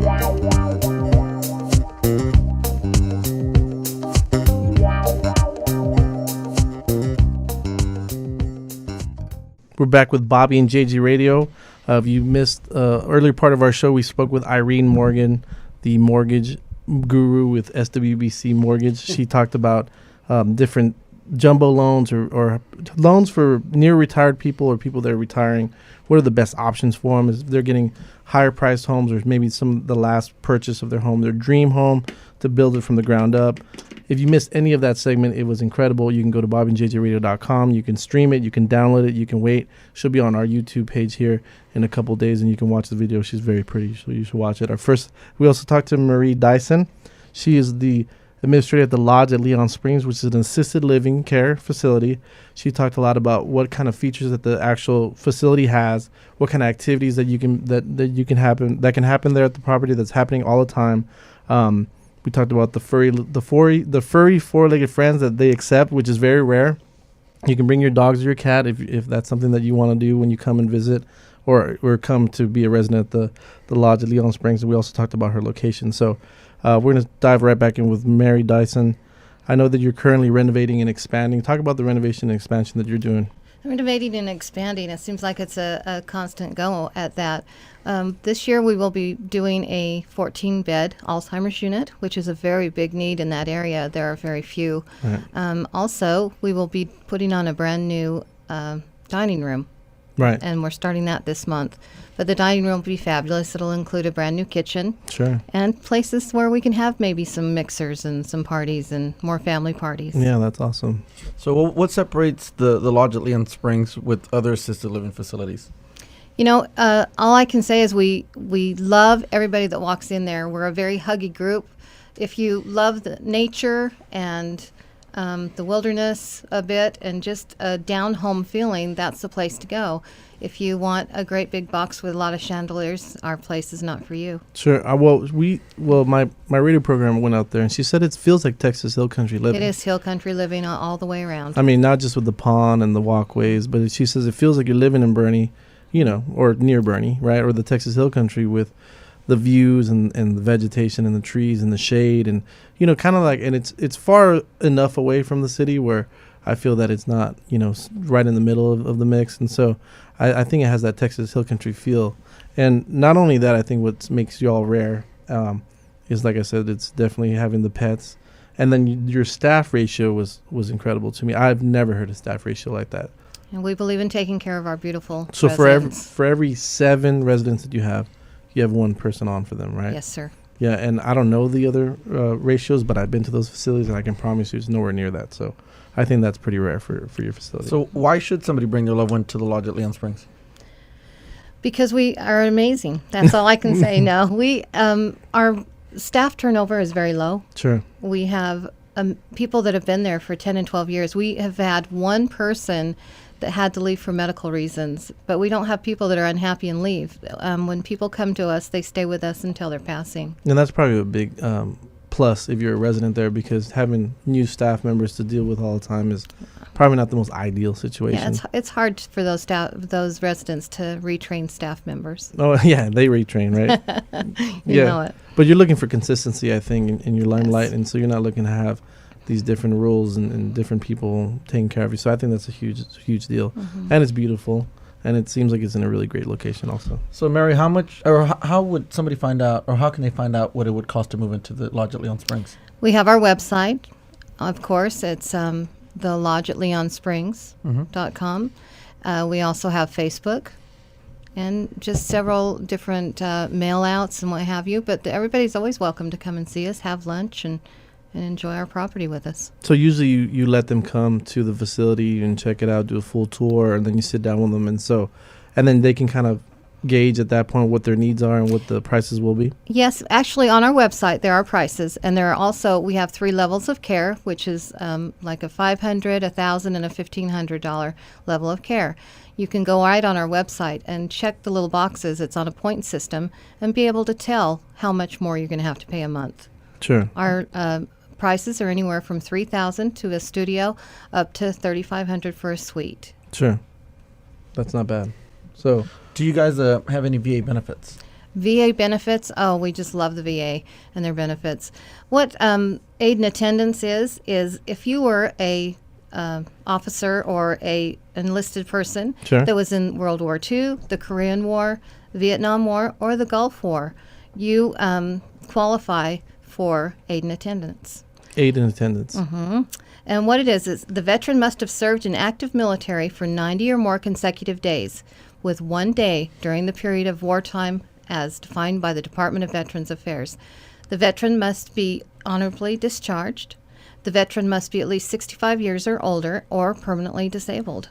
We're back with Bobby and JG Radio. If you missed earlier part of our show, we spoke with Irene Morgan, the mortgage guru with SWBC Mortgage. She talked about different jumbo loans or loans for near retired people or people that are retiring. What are the best options for them? Is they're getting higher priced homes, or maybe the last purchase of their home, their dream home, to build it from the ground up. If you missed any of that segment, it was incredible. You can go to bobbyandjjradio.com. You can stream it. You can download it. You can wait. She'll be on our YouTube page here in a couple of days, and you can watch the video. She's very pretty, so you should watch it. We also talked to Marie Dyson. She is the administrator at the Lodge at Leon Springs, which is an assisted living care facility. She talked a lot about what kind of features that the actual facility has, what kind of activities that can happen there at the property that's happening all the time. We talked about the furry four-legged friends that they accept, which is very rare. You can bring your dogs or your cat if that's something that you want to do when you come and visit or come to be a resident at the Lodge at Leon Springs. And we also talked about her location. So we're going to dive right back in with Mary Dyson. I know that you're currently renovating and expanding. Talk about the renovation and expansion that you're doing. Renovating and expanding, it seems like it's a constant go at that. This year we will be doing a 14-bed Alzheimer's unit, which is a very big need in that area. There are very few. Right. Also, we will be putting on a brand new dining room. Right. And we're starting that this month. But the dining room will be fabulous. It'll include a brand new kitchen. Sure. And places where we can have maybe some mixers and some parties and more family parties. Yeah, that's awesome. So what separates the Lodge at Leon Springs with other assisted living facilities? You know, all I can say is we love everybody that walks in there. We're a very huggy group. If you love the nature and the wilderness a bit and just a down-home feeling, that's the place to go. If you want a great big box with a lot of chandeliers, our place is not for you. Sure. My radio program went out there, and she said it feels like Texas Hill Country living. It is Hill Country living all the way around. I mean, not just with the pond and the walkways, but she says it feels like you're living in Bernie, or near Bernie, right? Or the Texas Hill Country with the views and the vegetation and the trees and the shade and, kind of like, and it's far enough away from the city where I feel that it's not, right in the middle of the mix. And so I think it has that Texas Hill Country feel. And not only that, I think what makes you all rare is, like I said, it's definitely having the pets. And then your staff ratio was incredible to me. I've never heard a staff ratio like that. And we believe in taking care of our beautiful So residents. for every 7 residents that you have one person on for them, right? Yes, sir. Yeah, and I don't know the other ratios, but I've been to those facilities, and I can promise you it's nowhere near that. So I think that's pretty rare for your facility. So why should somebody bring their loved one to the Lodge at Leon Springs? Because we are amazing. That's all I can say. No, our staff turnover is very low. Sure. We have people that have been there for 10 and 12 years. We have had one person that had to leave for medical reasons, but we don't have people that are unhappy and leave. When people come to us, they stay with us until they're passing. And that's probably a big plus if you're a resident there, because having new staff members to deal with all the time is probably not the most ideal situation. Yeah, it's hard for those residents to retrain staff members. Oh, yeah, they retrain, right? You know it. But you're looking for consistency, I think, in your limelight, yes. And so you're not looking to have these different rules and different people taking care of you. So I think that's a huge deal. Mm-hmm. And it's beautiful. And it seems like it's in a really great location also. So, Mary, how much, or how would somebody find out, or how can they find out what it would cost to move into the Lodge at Leon Springs? We have our website, of course. It's the Lodge at LeonSprings.com. We also have Facebook and just several different mail outs and what have you. But everybody's always welcome to come and see us, have lunch, and enjoy our property with us. So usually you let them come to the facility and check it out, do a full tour, and then you sit down with them, and then they can kind of gauge at that point what their needs are and what the prices will be? Yes, actually on our website there are prices, and there are also, we have 3 levels of care, which is like a $500, $1,000, and a $1,500 level of care. You can go right on our website and check the little boxes. It's on a point system, and be able to tell how much more you're going to have to pay a month. Sure. Our prices are anywhere from $3,000 to a studio up to $3,500 for a suite. Sure. That's not bad. So, do you guys have any VA benefits? VA benefits, oh, we just love the VA and their benefits. What aid and attendance is if you were a officer or a enlisted person Sure. that was in World War II, the Korean War, Vietnam War, or the Gulf War, you qualify for aid and attendance. Aid and attendance. And what it is the veteran must have served in active military for 90 or more consecutive days, with 1 day during the period of wartime as defined by the Department of Veterans Affairs. The veteran must be honorably discharged. The veteran must be at least 65 years or older or permanently disabled.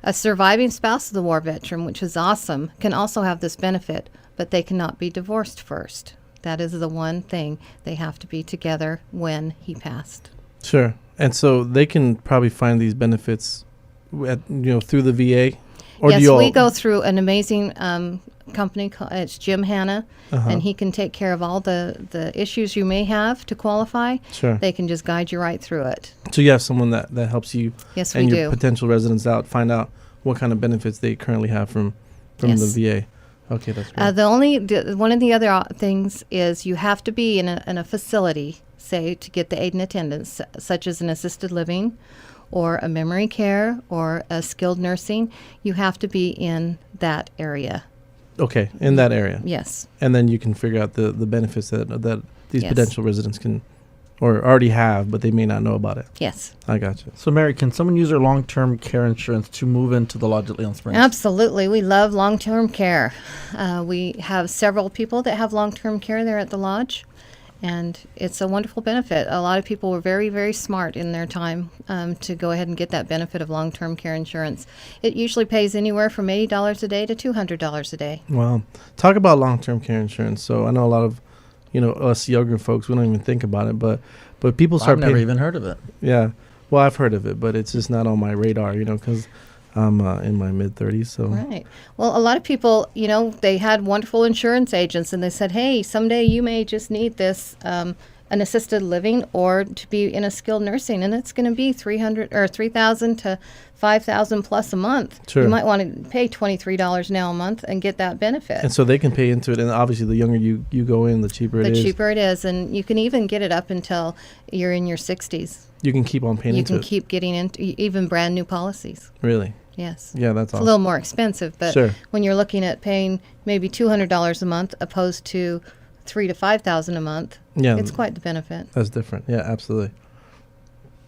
A surviving spouse of the war veteran, which is awesome, can also have this benefit, but they cannot be divorced first. That is the one thing. They have to be together when he passed. Sure. And so they can probably find these benefits through the VA? Or yes, do you all we go through an amazing company. It's Jim Hanna, Uh-huh. and he can take care of all the issues you may have to qualify. Sure. They can just guide you right through it. So you have someone that helps you Yes, and we your do. potential residents find out what kind of benefits they currently have from Yes. the VA. Okay, that's great. One of the other things is you have to be in a facility, say, to get the aid and attendance, such as an assisted living or a memory care or a skilled nursing. You have to be in that area. Okay, in that area. Yes. And then you can figure out the benefits that these Yes. potential residents can or already have, but they may not know about it. Yes. I got you. So, Mary, can someone use their long-term care insurance to move into the lodge at Leon Springs? Absolutely. We love long-term care. We have several people that have long-term care there at the lodge, and it's a wonderful benefit. A lot of people were very, very smart in their time to go ahead and get that benefit of long-term care insurance. It usually pays anywhere from $80 a day to $200 a day. Wow. Talk about long-term care insurance. So I know a lot of, us younger folks, we don't even think about it, but people start I've never paying. even heard of it. Yeah. Well, I've heard of it, but it's just not on my radar, because I'm in my mid-30s. So Right. Well, a lot of people, they had wonderful insurance agents, and they said, hey, someday you may just need this, an assisted living or to be in a skilled nursing, and it's going to be $3,000 to $5,000 plus a month. Sure. You might want to pay $23 now a month and get that benefit. And so they can pay into it, and obviously the younger you go in, the cheaper it is. The cheaper it is, and you can even get it up until you're in your 60s. You can keep on paying You into can it. keep getting into even brand new policies. Really? Yes. Yeah, that's It's awesome. a little more expensive, but Sure. when you're looking at paying maybe $200 a month opposed to $3,000 to $5,000 a month, Yeah, it's quite the benefit. that's different. Yeah, absolutely.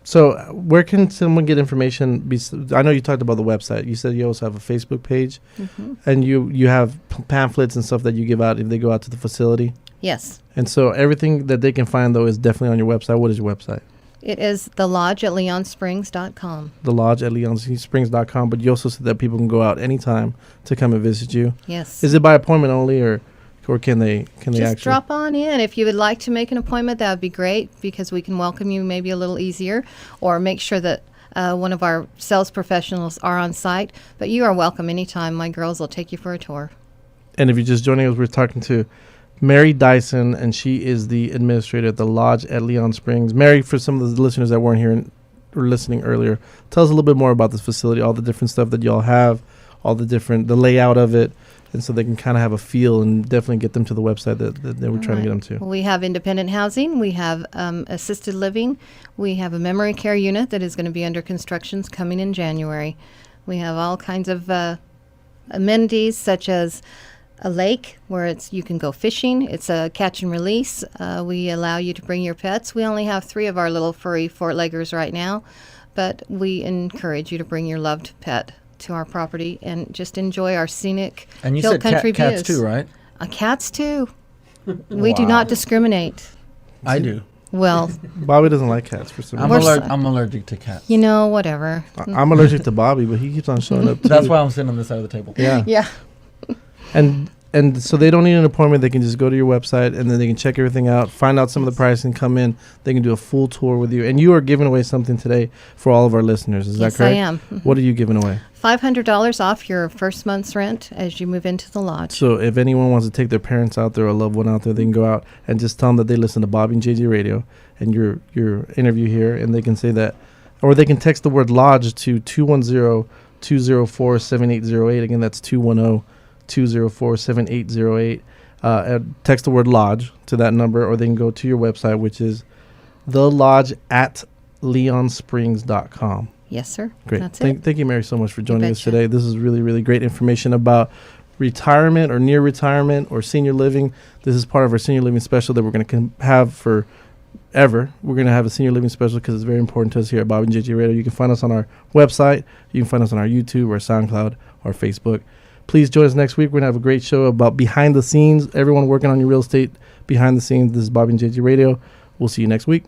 So where can someone get information? I know you talked about the website. You said you also have a Facebook page, and you have pamphlets and stuff that you give out if they go out to the facility. Yes. And so everything that they can find, though, is definitely on your website. What is your website? It is the lodge at leonsprings.com. The lodge at leonsprings.com. But you also said that people can go out anytime to come and visit you. Yes. Is it by appointment only, or can they Just actually drop on in. If you would like to make an appointment, that would be great because we can welcome you maybe a little easier or make sure that one of our sales professionals are on site. But you are welcome anytime. My girls will take you for a tour. And if you're just joining us, we're talking to Mary Dyson, and she is the administrator at the lodge at Leon Springs. Mary, for some of the listeners that weren't here or listening earlier, tell us a little bit more about this facility, all the different stuff that y'all have, the layout of it, and so they can kind of have a feel and definitely get them to the website that we're trying to get them to. We have independent housing. We have assisted living. We have a memory care unit that is going to be under construction coming in January. We have all kinds of amenities such as a lake where you can go fishing. It's a catch and release. We allow you to bring your pets. We only have 3 of our little furry Fort-Leggers right now, but we encourage you to bring your loved pet to our property and just enjoy our scenic And you hill said country cats views. too, right? Cats too. We do Wow. not discriminate. I do. Well, Bobby doesn't like cats for some I'm, reason. I'm allergic to cats. whatever. I'm allergic to Bobby, but he keeps on showing up too. That's why I'm sitting on this side of the table. Yeah. Yeah. And so they don't need an appointment. They can just go to your website, and then they can check everything out, find out some of the pricing, come in. They can do a full tour with you. And you are giving away something today for all of our listeners. Is Yes, that correct? I am. What are you giving away? $500 off your first month's rent as you move into the lodge. So if anyone wants to take their parents out there or a loved one out there, they can go out and just tell them that they listen to Bobby and JJ Radio and your interview here, and they can say that, or they can text the word lodge to 210-204-7808. Again, that's 210-204-7808. text the word lodge to that number, or they can go to your website, which is thelodge@leonsprings.com. Yes, sir. Great. That's it. Thank you, Mary, so much for joining us betcha. today. This is really, really great information about retirement or near retirement or senior living. This is part of our senior living special that we're going to have for ever. We're going to have a senior living special because it's very important to us here at Bobby and JJ Radio. You can find us on our website. You can find us on our YouTube or SoundCloud or Facebook. Please join us next week. We're going to have a great show about behind the scenes, everyone working on your real estate behind the scenes. This is Bobby and JJ Radio. We'll see you next week.